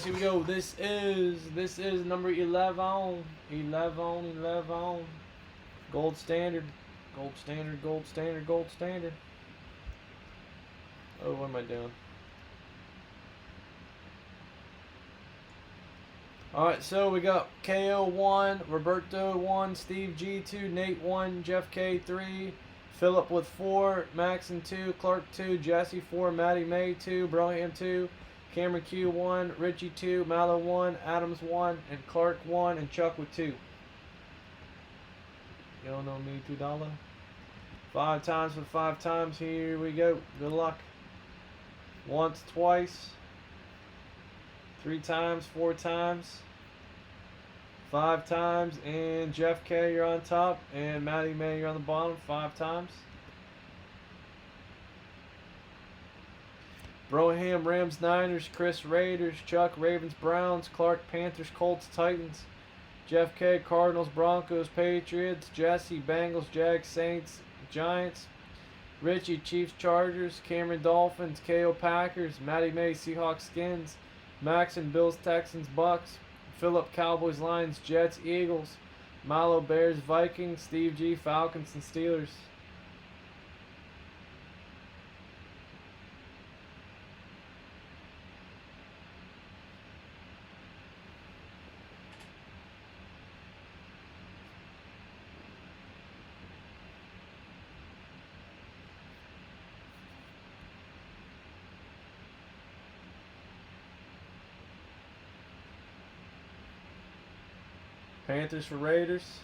Here we go. This is number 11. 11. Gold standard. Gold standard. Gold standard. Gold standard. Oh, what am I doing? Alright, so we got KO 1, Roberto 1, Steve G 2, Nate 1, Jeff K 3, Philip with 4, Max and 2, Clark 2, Jesse 4, Maddie May 2, Broham 2, Cameron Q 1, Richie 2, Mallow 1, Adams 1, and Clark 1, and Chuck with 2. You don't know me, $2. 5 times for 5 times. Here we go. Good luck. Once, twice, 3 times, 4 times, 5 times, and Jeff K, you're on top, and Maddie May, you're on the bottom, 5 times. Broham, Rams, Niners, Chris, Raiders, Chuck, Ravens, Browns, Clark, Panthers, Colts, Titans, Jeff K, Cardinals, Broncos, Patriots, Jesse, Bengals, Jags, Saints, Giants, Richie, Chiefs, Chargers, Cameron, Dolphins, KO, Packers, Maddie May, Seahawks, Skins, Max and Bills, Texans, Bucks, Philip, Cowboys, Lions, Jets, Eagles, Milo, Bears, Vikings, Steve G, Falcons, and Steelers. Panthers for Raiders.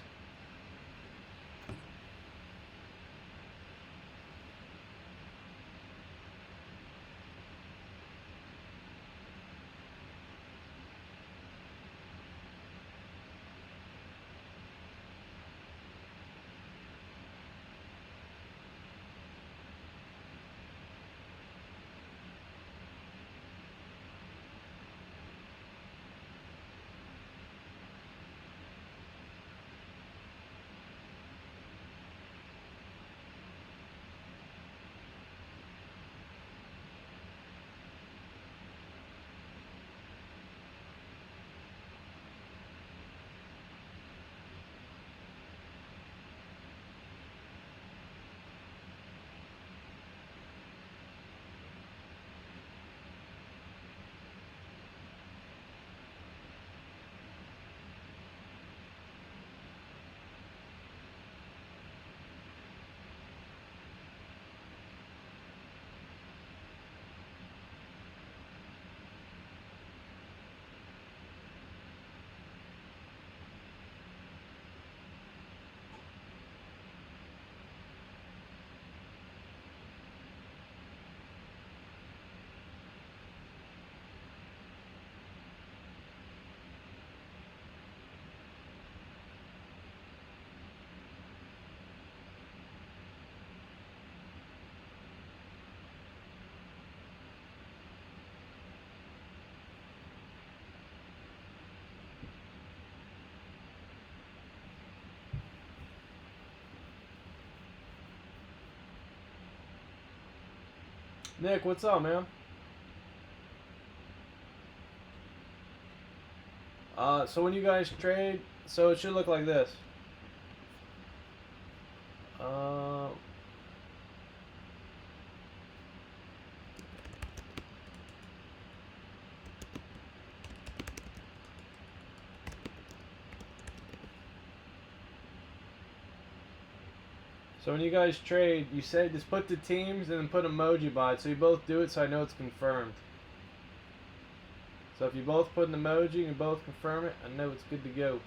Nick, what's up, man? So when you guys trade, so it should look like this. Uh, so when you guys trade, you say just put the teams and then put emoji by it. So you both do it, so I know it's confirmed. So if you both put an emoji and both confirm it, I know it's good to go.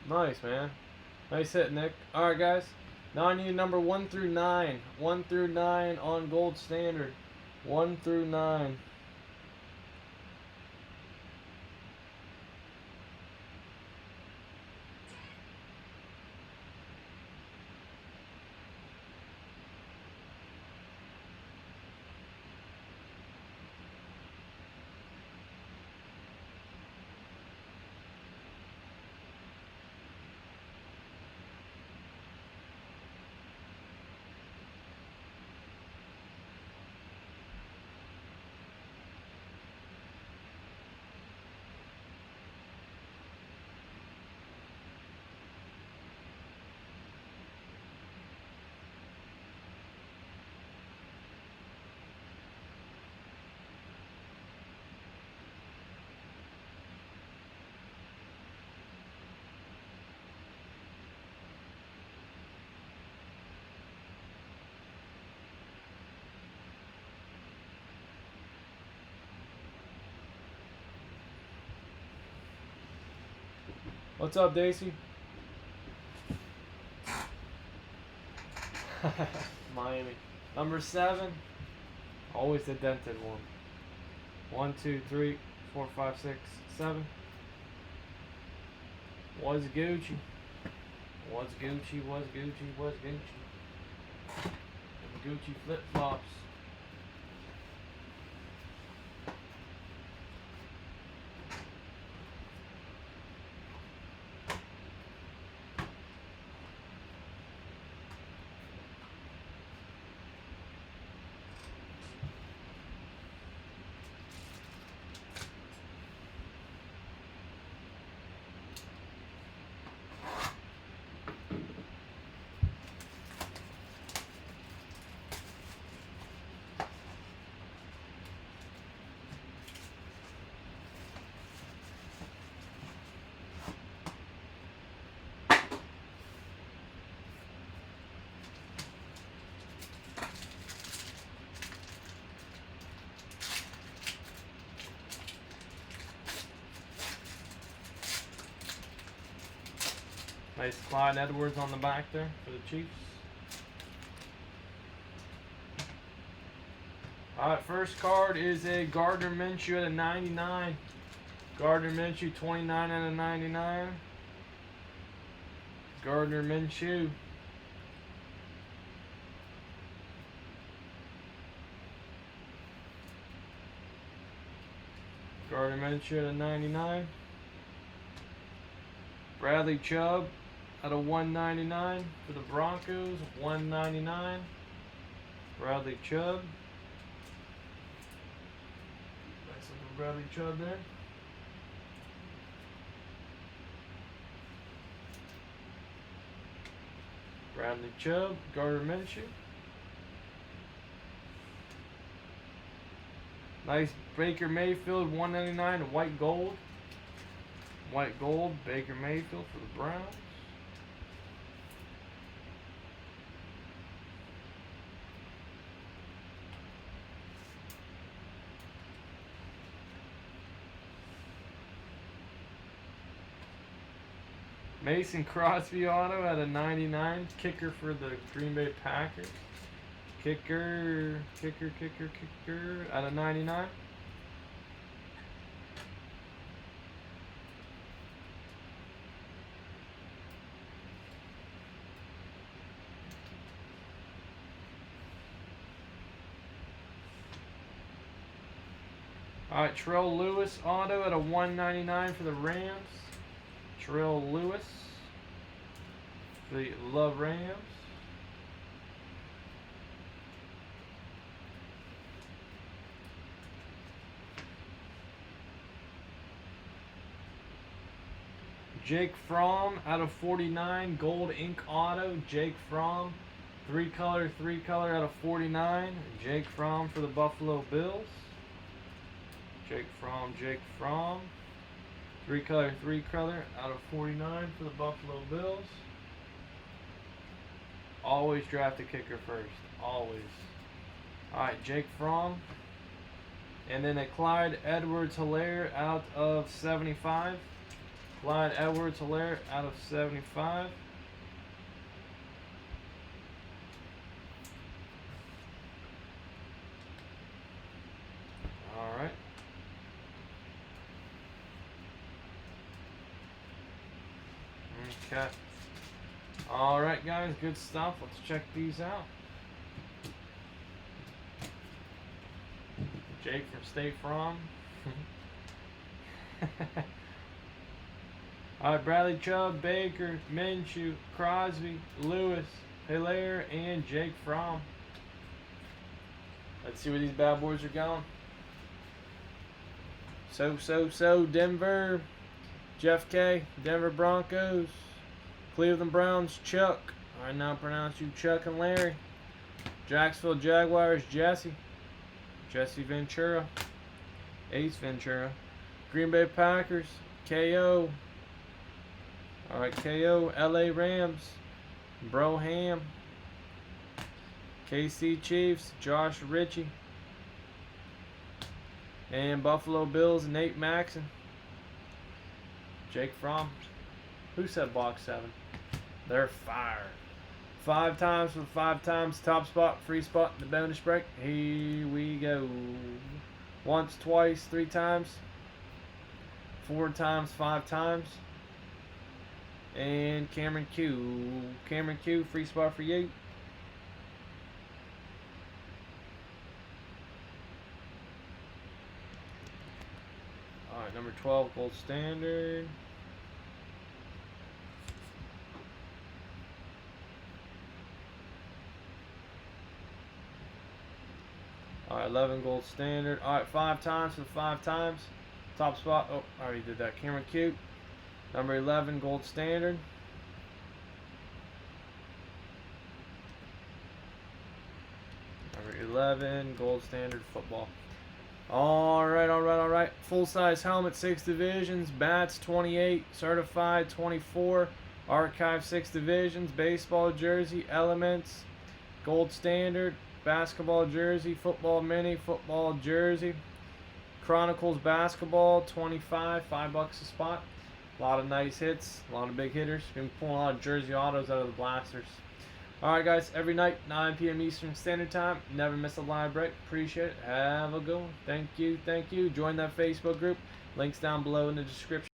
Nice, man. Nice hit, Nick. Alright, guys. Now I need number 1 through 9. 1 through 9 on gold standard. 1 through 9. What's up, Daisy? Miami. Number 7. Always the dented one. 1, 2, 3, 4, 5, 6, 7. Was Gucci. Was Gucci, was Gucci, was Gucci. Gucci flip flops. Nice Clyde Edwards on the back there for the Chiefs. Alright, first card is a Gardner Minshew at a 99. Gardner Minshew, 29 out of 99. Gardner Minshew. Gardner Minshew at a 99. Bradley Chubb at a 199 for the Broncos. 199. Bradley Chubb. Nice looking Bradley Chubb there. Bradley Chubb, Gardner Minshew. Nice Baker Mayfield, 199, white gold. White gold, Baker Mayfield for the Browns. Mason Crosby auto at a 99. Kicker for the Green Bay Packers. Kicker at a 99. Alright, Terrell Lewis auto at a 199 for the Rams. Terrell Lewis for the Love Rams. Jake Fromm out of 49, gold ink auto. Jake Fromm, three color out of 49. Jake Fromm for the Buffalo Bills. Jake Fromm. Three color out of 49 for the Buffalo Bills. Always draft a kicker first. Always. Alright, Jake Fromm. And then a Clyde Edwards-Helaire out of 75. Clyde Edwards-Helaire out of 75. Alright. Okay. Alright guys, good stuff. Let's check these out. Jake from State Farm. Alright, Bradley Chubb, Baker, Minshew, Crosby, Lewis, Hilaire, and Jake Fromm. Let's see where these bad boys are going. So, Denver, Jeff K, Denver Broncos, Cleveland Browns, Chuck. I now pronounce you Chuck and Larry. Jacksonville Jaguars, Jesse Ventura, Ace Ventura. Green Bay Packers, KO. Alright, KO, LA Rams, Broham. KC Chiefs, Josh Ritchie. And Buffalo Bills, Nate Maxon. Jake Fromm. Who said box 7? They're fire. 5 times for 5 times. Top spot, free spot, the bonus break. Here we go. Once, twice, 3 times. 4 times, 5 times. And Cameron Q. Cameron Q, free spot for you. Alright, number 12, gold standard. Alright, 11 gold standard. Alright, 5 times for 5 times. Top spot. Oh, I already did that. Cameron Q. Number 11, gold standard. Number 11, gold standard football. Alright. Full size helmet, 6 divisions. Bats, 28. Certified, 24. Archive, 6 divisions. Baseball jersey, Elements, gold standard. Basketball jersey, football mini, football jersey. Chronicles basketball, 25, $5 a spot. A lot of nice hits, a lot of big hitters. Been pulling a lot of jersey autos out of the blasters. Alright guys, every night, 9 p.m. Eastern Standard Time. Never miss a live break. Appreciate it. Have a good one. Thank you. Join that Facebook group. Links down below in the description.